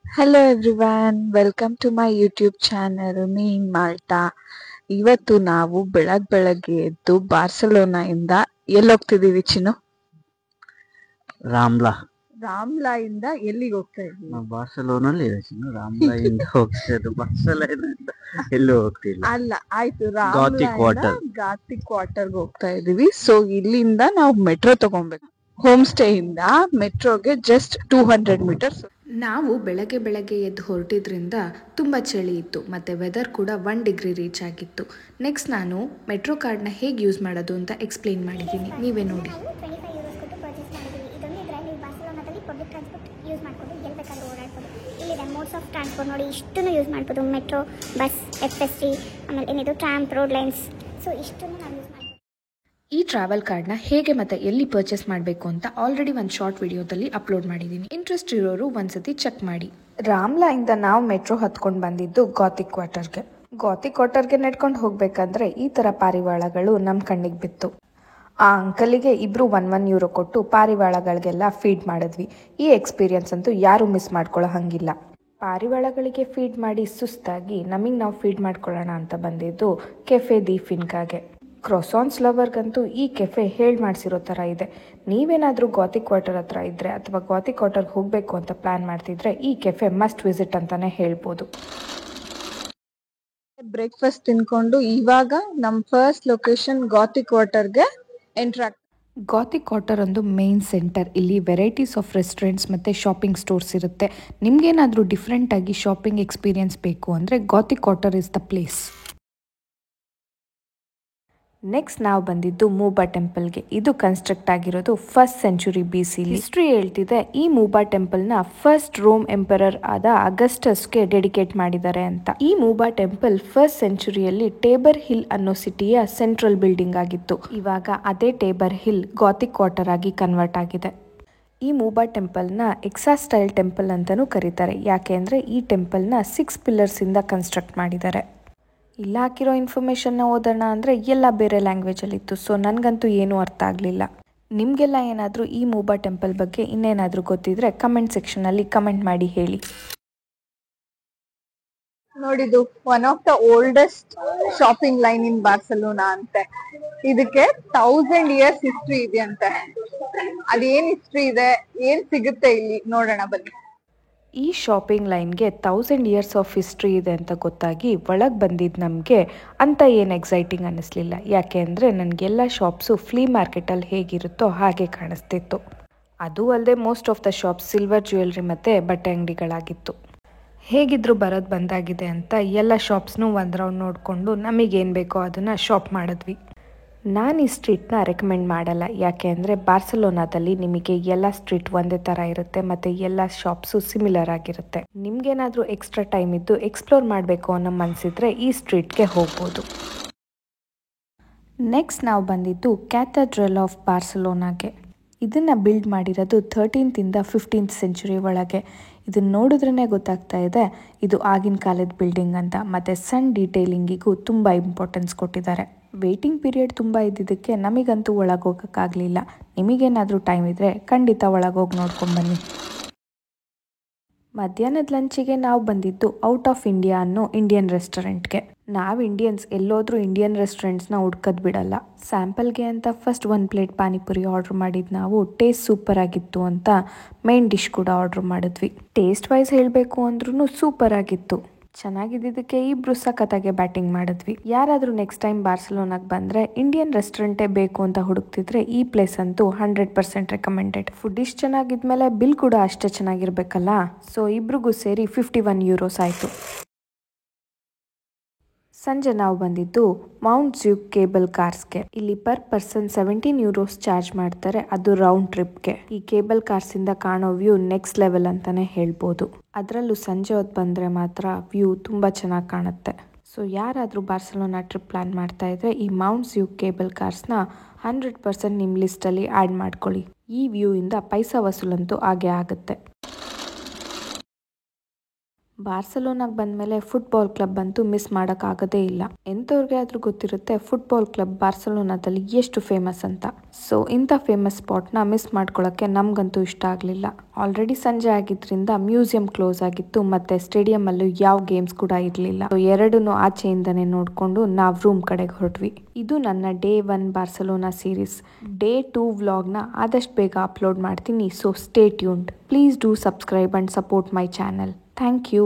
Hello everyone, welcome to my YouTube channel me in Malta. ಇವತ್ತು ನಾವು ಬೆಳಗ್ಗೆ ಎದ್ದು ಬಾರ್ಸಲೋನಾ ಇಂದ ಎಲ್ಲಿ ಹೋಗ್ತಿದೀವಿ ಚಿನ್ನು? ರಾಮ್ಲಾ. ರಾಮ್ಲಾ ಇಂದ ಎಲ್ಲಿಗೆ ಹೋಗ್ತಾ ಇದ್ದೀವಿ? ನಾವು ಬಾರ್ಸಲೋನಲ್ಲಿ ರಾಮ್ಲಾ ಇಂದ ಹೋಗ್ತಿರೋದು. ಬಾರ್ಸಲೋನಾ ಎಲ್ಲೂ ಹೋಗ್ತಿಲ್ಲ. ಅಲ್ಲ, ಆಯ್ತು, ರಾಮ್ಲಾ ಗಾಥಿಕ್ ಇಂದ ವಾಟರ್. ಗಾಥಿಕ್ ವಾಟರ್ಗೆ ಹೋಗ್ತಾ ಇದೀವಿ. ಸೊ ಇಲ್ಲಿಂದ ನಾವು ಮೆಟ್ರೋ ತಗೊಬೇಕು. ಹೋಮ್ ಸ್ಟೇ ಇಂದ ಮೆಟ್ರೋಗೆ ಜಸ್ಟ್ 200 ಮೀಟರ್ಸ್. ನಾವು ಬೆಳಗ್ಗೆ ಎದ್ದು ಹೊರಟಿದ್ರಿಂದ ತುಂಬ ಚಳಿ ಇತ್ತು ಮತ್ತು ವೆದರ್ ಕೂಡ 1 ಡಿಗ್ರಿ ರೀಚ್ ಆಗಿತ್ತು. ನೆಕ್ಸ್ಟ್ ನಾನು ಮೆಟ್ರೋ ಕಾರ್ಡ್ನ ಹೇಗೆ ಯೂಸ್ ಮಾಡೋದು ಅಂತ ಎಕ್ಸ್ಪ್ಲೇನ್ ಮಾಡಿದ್ದೀನಿ, ನೀವೇ ನೋಡಿ. ನಾವು 25 euros ಕೊಟ್ಟು ಪರ್ಚೇಸ್ ಮಾಡಿದ್ದೀವಿ. ಇದೊಂದು ಇದರಲ್ಲಿ ನೀವು ಬಾರ್ಸಲೋನಾದಲ್ಲಿ ಪಬ್ಲಿಕ್ ಟ್ರಾನ್ಸ್ಪೋರ್ಟ್ ಯೂಸ್ ಮಾಡ್ಕೊಂಡು ಎಲ್ಲಿ ಬೇಕಾದ್ರೂ ಓಡಾಡ್ಬೋದು. ಇಲ್ಲಿದೆ ಮೋಡ್ಸ್ ಆಫ್ ಟ್ರಾನ್ಸ್ಪೋರ್ಟ್ ನೋಡಿ, ಇಷ್ಟನ್ನು ಯೂಸ್ ಮಾಡ್ಬೋದು. ಮೆಟ್ರೋ, ಬಸ್, FST, ಆಮೇಲೆ ಏನಿದು ಟ್ರಾಂಪ್, ರೋಡ್ ಲೈನ್ಸ್. ಸೊ ಇಷ್ಟನ್ನು ನಾವು ಯೂಸ್ ಮಾಡ್ಬೋದು. ಈ ಟ್ರಾವೆಲ್ ಕಾರ್ಡ್ನ ಹೇಗೆ ಮತ್ತು ಎಲ್ಲಿ ಪರ್ಚೇಸ್ ಮಾಡಬೇಕು ಅಂತ ಆಲ್ರೆಡಿ ಒಂದು ಶಾರ್ಟ್ ವಿಡಿಯೋದಲ್ಲಿ ಅಪ್ಲೋಡ್ ಮಾಡಿದ್ದೀನಿ. ಇಂಟ್ರೆಸ್ಟ್ ಇರೋರು ಒಂದ್ಸತಿ ಚೆಕ್ ಮಾಡಿ. ರಾಮ್ಲಾ ಇಂದ ನಾವು ಮೆಟ್ರೋ ಹತ್ಕೊಂಡು ಬಂದಿದ್ದು ಗಾಥಿಕ್ ವಾಟರ್ಗೆ ನಡ್ಕೊಂಡು ಹೋಗ್ಬೇಕಂದ್ರೆ ಈ ಥರ ಪಾರಿವಾಳಗಳು ನಮ್ಮ ಕಣ್ಣಿಗೆ ಬಿತ್ತು. ಆ ಅಂಕಲಿಗೆ ಇಬ್ರು 1 euro ಕೊಟ್ಟು ಪಾರಿವಾಳಗಳಿಗೆಲ್ಲ ಫೀಡ್ ಮಾಡಿದ್ವಿ. ಈ ಎಕ್ಸ್ಪೀರಿಯನ್ಸ್ ಅಂತೂ ಯಾರೂ ಮಿಸ್ ಮಾಡ್ಕೊಳ್ಳೋ ಹಂಗಿಲ್ಲ. ಪಾರಿವಾಳಗಳಿಗೆ ಫೀಡ್ ಮಾಡಿ ಸುಸ್ತಾಗಿ ನಮಗೆ ನಾವು ಫೀಡ್ ಮಾಡ್ಕೊಳ್ಳೋಣ ಅಂತ ಬಂದಿದ್ದು ಕೆಫೆ ದಿ ಫಿನ್ಕಾಗೆ. ಕ್ರೊಸಾನ್ಸ್ ಲವರ್ಗಂತೂ ಈ ಕೆಫೆ ಹೇಳಿ ಮಾಡಿಸಿರೋ ಥರ ಇದೆ. ನೀವೇನಾದರೂ ಗಾಥಿಕ್ ವಾಟರ್ ಹತ್ರ ಇದ್ದರೆ ಅಥವಾ ಗಾಥಿಕ್ ವಾಟರ್ಗೆ ಹೋಗಬೇಕು ಅಂತ ಪ್ಲ್ಯಾನ್ ಮಾಡ್ತಿದ್ರೆ ಈ ಕೆಫೆ ಮಸ್ಟ್ ವಿಸಿಟ್ ಅಂತಲೇ ಹೇಳ್ಬೋದು. ಬ್ರೇಕ್ಫಾಸ್ಟ್ ತಿನ್ಕೊಂಡು ಇವಾಗ ನಮ್ಮ ಫಸ್ಟ್ ಲೊಕೇಶನ್ ಗಾಥಿಕ್ ವಾಟರ್ಗೆ ಎಂಟ್ರಾಕ್ಟ್. ಗಾಥಿಕ್ ವಾಟರ್ ಒಂದು ಮೇನ್ ಸೆಂಟರ್. ಇಲ್ಲಿ ವೆರೈಟೀಸ್ ಆಫ್ ರೆಸ್ಟೋರೆಂಟ್ಸ್ ಮತ್ತು ಶಾಪಿಂಗ್ ಸ್ಟೋರ್ಸ್ ಇರುತ್ತೆ. ನಿಮಗೇನಾದರೂ ಡಿಫ್ರೆಂಟಾಗಿ ಶಾಪಿಂಗ್ ಎಕ್ಸ್ಪೀರಿಯನ್ಸ್ ಬೇಕು ಅಂದರೆ Gothic Quarter is the place. Next ನಾವು ಬಂದಿದ್ದು ಮೂಬಾ ಟೆಂಪಲ್ಗೆ. ಇದು ಕನ್ಸ್ಟ್ರಕ್ಟ್ ಆಗಿರೋದು 1st ಸೆಂಚುರಿ BC. ಹಿಸ್ಟ್ರಿ ಹೇಳ್ತಿದೆ ಈ ಮೂಬಾ ಟೆಂಪಲ್ನ ಫಸ್ಟ್ ರೋಮ್ ಎಂಪರರ್ ಆದ ಅಗಸ್ಟಸ್ಗೆ ಡೆಡಿಕೇಟ್ ಮಾಡಿದ್ದಾರೆ ಅಂತ. ಈ ಮೂಬಾ ಟೆಂಪಲ್ 1st ಸೆಂಚುರಿಯಲ್ಲಿ ಟೇಬರ್ ಹಿಲ್ ಅನ್ನೋ ಸಿಟಿಯ ಸೆಂಟ್ರಲ್ ಬಿಲ್ಡಿಂಗ್ ಆಗಿತ್ತು. ಇವಾಗ ಅದೇ ಟೇಬರ್ ಹಿಲ್ ಗಾಥಿಕ್ ವಾಟರ್ ಆಗಿ ಕನ್ವರ್ಟ್ ಆಗಿದೆ. ಈ ಮೂಬಾ ಟೆಂಪಲ್ನ ಎಕ್ಸಾ ಸ್ಟೈಲ್ ಟೆಂಪಲ್ ಅಂತಲೂ ಕರೀತಾರೆ. ಯಾಕೆ ಅಂದರೆ ಈ ಟೆಂಪಲ್ನ 6 ಪಿಲ್ಲರ್ಸಿಂದ ಕನ್ಸ್ಟ್ರಕ್ಟ್ ಮಾಡಿದ್ದಾರೆ. ಇಲ್ಲ ಹಾಕಿರೋ ಇನ್ಫಾರ್ಮೇಷನ್ನ ಓದೋಣ ಅಂದರೆ ಎಲ್ಲ ಬೇರೆ ಲ್ಯಾಂಗ್ವೇಜಲ್ಲಿತ್ತು. ಸೊ ನನಗಂತೂ ಏನೂ ಅರ್ಥ ಆಗಲಿಲ್ಲ. ನಿಮಗೆಲ್ಲ ಏನಾದರೂ ಈ ಮೂಬಾ ಟೆಂಪಲ್ ಬಗ್ಗೆ ಇನ್ನೇನಾದರೂ ಗೊತ್ತಿದ್ರೆ ಕಮೆಂಟ್ ಸೆಕ್ಷನಲ್ಲಿ ಕಮೆಂಟ್ ಮಾಡಿ ಹೇಳಿ. ನೋಡಿದು one of the oldest shopping line in Barcelona ಅಂತೆ. ಇದಕ್ಕೆ 1000 years ಹಿಸ್ಟ್ರಿ ಇದೆ ಅಂತೆ. ಅದೇನ್ ಹಿಸ್ಟ್ರಿ ಇದೆ, ಏನ್ ಸಿಗುತ್ತೆ ಇಲ್ಲಿ ನೋಡೋಣ ಬನ್ನಿ. ಈ ಶಾಪಿಂಗ್ ಲೈನ್ಗೆ 1000 years ಆಫ್ ಹಿಸ್ಟ್ರಿ ಇದೆ ಅಂತ ಗೊತ್ತಾಗಿ ಒಳಗೆ ಬಂದಿದ್ದು ನಮಗೆ ಅಂತ ಏನು ಎಕ್ಸೈಟಿಂಗ್ ಅನ್ನಿಸ್ಲಿಲ್ಲ. ಯಾಕೆ ಅಂದರೆ ನನಗೆಲ್ಲ ಶಾಪ್ಸು ಫ್ಲೀ ಮಾರ್ಕೆಟಲ್ಲಿ ಹೇಗಿರುತ್ತೋ ಹಾಗೆ ಕಾಣಿಸ್ತಿತ್ತು. ಅದು ಅಲ್ಲದೆ most of the shops silver jewellery ಮತ್ತು ಬಟ್ಟೆ ಅಂಗಡಿಗಳಾಗಿತ್ತು. ಹೇಗಿದ್ರು ಬರೋದು ಬಂದಾಗಿದೆ ಅಂತ ಎಲ್ಲ ಶಾಪ್ಸ್ನೂ ಒಂದು ರೌಂಡ್ ನೋಡಿಕೊಂಡು ನಮಗೇನು ಬೇಕೋ ಅದನ್ನು ಶಾಪ್ ಮಾಡಿದ್ವಿ. ನಾನು ಈ ಸ್ಟ್ರೀಟ್ನ ರೆಕಮೆಂಡ್ ಮಾಡಲ್ಲ. ಯಾಕೆ ಅಂದರೆ ಬಾರ್ಸಲೋನಾದಲ್ಲಿ ನಿಮಗೆ ಎಲ್ಲ ಸ್ಟ್ರೀಟ್ ಒಂದೇ ಥರ ಇರುತ್ತೆ ಮತ್ತು ಎಲ್ಲ ಶಾಪ್ಸು ಸಿಮಿಲರ್ ಆಗಿರುತ್ತೆ. ನಿಮಗೇನಾದರೂ ಎಕ್ಸ್ಟ್ರಾ ಟೈಮ್ ಇದ್ದು ಎಕ್ಸ್ಪ್ಲೋರ್ ಮಾಡಬೇಕು ಅನ್ನೋ ಮನಸ್ಸಿದ್ರೆ ಈ ಸ್ಟ್ರೀಟ್ಗೆ ಹೋಗ್ಬೋದು. ನೆಕ್ಸ್ಟ್ ನಾವು ಬಂದಿದ್ದು ಕ್ಯಾಥಡ್ರಲ್ ಆಫ್ ಬಾರ್ಸಲೋನಾಗೆ. ಇದನ್ನು ಬಿಲ್ಡ್ ಮಾಡಿರೋದು 13th ಇಂದ 15th ಸೆಂಚುರಿ ಒಳಗೆ. ಇದನ್ನು ನೋಡಿದ್ರೇ ಗೊತ್ತಾಗ್ತಾ ಇದೆ ಇದು ಆಗಿನ ಕಾಲದ ಬಿಲ್ಡಿಂಗ್ ಅಂತ. ಮತ್ತು ಸಣ್ಣ ಡೀಟೇಲಿಂಗಿಗೂ ತುಂಬ ಇಂಪಾರ್ಟೆನ್ಸ್ ಕೊಟ್ಟಿದ್ದಾರೆ. ವೇಟಿಂಗ್ ಪೀರಿಯಡ್ ತುಂಬ ಇದ್ದಿದ್ದಕ್ಕೆ ನಮಗಂತೂ ಒಳಗೆ ಹೋಗೋಕ್ಕಾಗಲಿಲ್ಲ. ನಿಮಗೇನಾದರೂ ಟೈಮ್ ಇದ್ದರೆ ಖಂಡಿತ ಒಳಗೋಗಿ ನೋಡ್ಕೊಂಬನ್ನಿ. ಮಧ್ಯಾಹ್ನದ ಲಂಚಿಗೆ ನಾವು ಬಂದಿದ್ದು ಔಟ್ ಆಫ್ ಇಂಡಿಯಾ ಅನ್ನೋ ಇಂಡಿಯನ್ ರೆಸ್ಟೋರೆಂಟ್ಗೆ. ನಾವು ಇಂಡಿಯನ್ಸ್ ಎಲ್ಲೋದ್ರೂ ಇಂಡಿಯನ್ ರೆಸ್ಟೋರೆಂಟ್ಸ್ನ ಹುಡ್ಕೋದು ಬಿಡಲ್ಲ. ಸ್ಯಾಂಪಲ್ಗೆ ಅಂತ ಫಸ್ಟ್ 1 ಪ್ಲೇಟ್ ಪಾನಿಪುರಿ ಆರ್ಡ್ರ್ ಮಾಡಿದ್ದು ನಾವು. ಟೇಸ್ಟ್ ಸೂಪರ್ ಆಗಿತ್ತು ಅಂತ ಮೇನ್ ಡಿಶ್ ಕೂಡ ಆರ್ಡ್ರ್ ಮಾಡಿದ್ವಿ. ಟೇಸ್ಟ್ ವೈಸ್ ಹೇಳಬೇಕು ಅಂದ್ರೂ ಸೂಪರ್ ಆಗಿತ್ತು. ಚೆನ್ನಾಗಿದ್ದಕ್ಕೆ ಇಬ್ರು ಸಖತ್ತಾಗೆ ಬ್ಯಾಟಿಂಗ್ ಮಾಡಿದ್ವಿ. ಯಾರಾದರೂ ನೆಕ್ಸ್ಟ್ ಟೈಮ್ ಬಾರ್ಸಲೋನಾಗೆ ಬಂದರೆ ಇಂಡಿಯನ್ ರೆಸ್ಟೋರೆಂಟೇ ಬೇಕು ಅಂತ ಹುಡುಕ್ತಿದ್ರೆ ಈ ಪ್ಲೇಸ್ ಅಂತೂ 100% ರೆಕಮೆಂಡೆಡ್. ಫುಡ್ ಇಷ್ಟು ಚೆನ್ನಾಗಿದ್ಮೇಲೆ ಬಿಲ್ ಕೂಡ ಅಷ್ಟೇ ಚೆನ್ನಾಗಿರ್ಬೇಕಲ್ಲ. ಸೊ ಇಬ್ರಿಗೂ ಸೇರಿ 51 euros ಆಯಿತು. ಸಂಜೆ ನಾವು ಬಂದಿದ್ದು ಮೌಂಟ್ ಜ್ಯೂಕ್ ಕೇಬಲ್ ಕಾರ್ಸ್ಗೆ. ಇಲ್ಲಿ ಪರ್ ಪರ್ಸನ್ 17 euros ಚಾರ್ಜ್ ಮಾಡ್ತಾರೆ, ಅದು ರೌಂಡ್ ಟ್ರಿಪ್ಗೆ. ಈ ಕೇಬಲ್ ಕಾರ್ಸಿಂದ ಕಾಣೋ ವ್ಯೂ ನೆಕ್ಸ್ಟ್ ಲೆವೆಲ್ ಅಂತಾನೆ ಹೇಳ್ಬೋದು. ಅದರಲ್ಲೂ ಸಂಜೆ ಹೊತ್ತು ಬಂದರೆ ಮಾತ್ರ ವ್ಯೂ ತುಂಬ ಚೆನ್ನಾಗಿ ಕಾಣುತ್ತೆ. ಸೊ ಯಾರಾದರೂ ಬಾರ್ಸಲೋನಾ ಟ್ರಿಪ್ ಪ್ಲ್ಯಾನ್ ಮಾಡ್ತಾ ಇದ್ರೆ ಈ ಮೌಂಟ್ ಜ್ಯೂಕ್ ಕೇಬಲ್ ಕಾರ್ಸ್ನ 100% ನಿಮ್ಮ ಲಿಸ್ಟಲ್ಲಿ ಆ್ಯಡ್ ಮಾಡ್ಕೊಳ್ಳಿ. ಈ ವ್ಯೂ ಇಂದ ಪೈಸಾ ವಸೂಲಂತೂ ಆಗೇ ಆಗುತ್ತೆ. ಬಾರ್ಸಲೋನಾಗೆ ಬಂದಮೇಲೆ ಫುಟ್ಬಾಲ್ ಕ್ಲಬ್ ಅಂತೂ ಮಿಸ್ ಮಾಡೋಕ್ಕಾಗೋದೇ ಇಲ್ಲ. ಎಂಥವ್ರಿಗೆ ಆದರೂ ಗೊತ್ತಿರುತ್ತೆ ಫುಟ್ಬಾಲ್ ಕ್ಲಬ್ ಬಾರ್ಸಲೋನಾದಲ್ಲಿ ಎಷ್ಟು ಫೇಮಸ್ ಅಂತ. ಸೊ ಇಂಥ ಫೇಮಸ್ ಸ್ಪಾಟ್ನ ಮಿಸ್ ಮಾಡ್ಕೊಳ್ಳೋಕ್ಕೆ ನಮಗಂತೂ ಇಷ್ಟ ಆಗಲಿಲ್ಲ. ಆಲ್ರೆಡಿ ಸಂಜೆ ಆಗಿದ್ರಿಂದ ಮ್ಯೂಸಿಯಂ ಕ್ಲೋಸ್ ಆಗಿತ್ತು ಮತ್ತು ಸ್ಟೇಡಿಯಮಲ್ಲೂ ಯಾವ ಗೇಮ್ಸ್ ಕೂಡ ಇರಲಿಲ್ಲ. ಸೊ ಎರಡನ್ನೂ ಆಚೆಯಿಂದನೇ ನೋಡಿಕೊಂಡು ನಾವು ರೂಮ್ ಕಡೆಗೆ ಹೊರಟ್ವಿ. ಇದು ನನ್ನ ಡೇ 1 ಬಾರ್ಸಲೋನಾ ಸೀರೀಸ್. ಡೇ 2 ವ್ಲಾಗ್ನ ಆದಷ್ಟು ಬೇಗ ಅಪ್ಲೋಡ್ ಮಾಡ್ತೀನಿ. So stay tuned. Please do subscribe and support my channel. Thank you.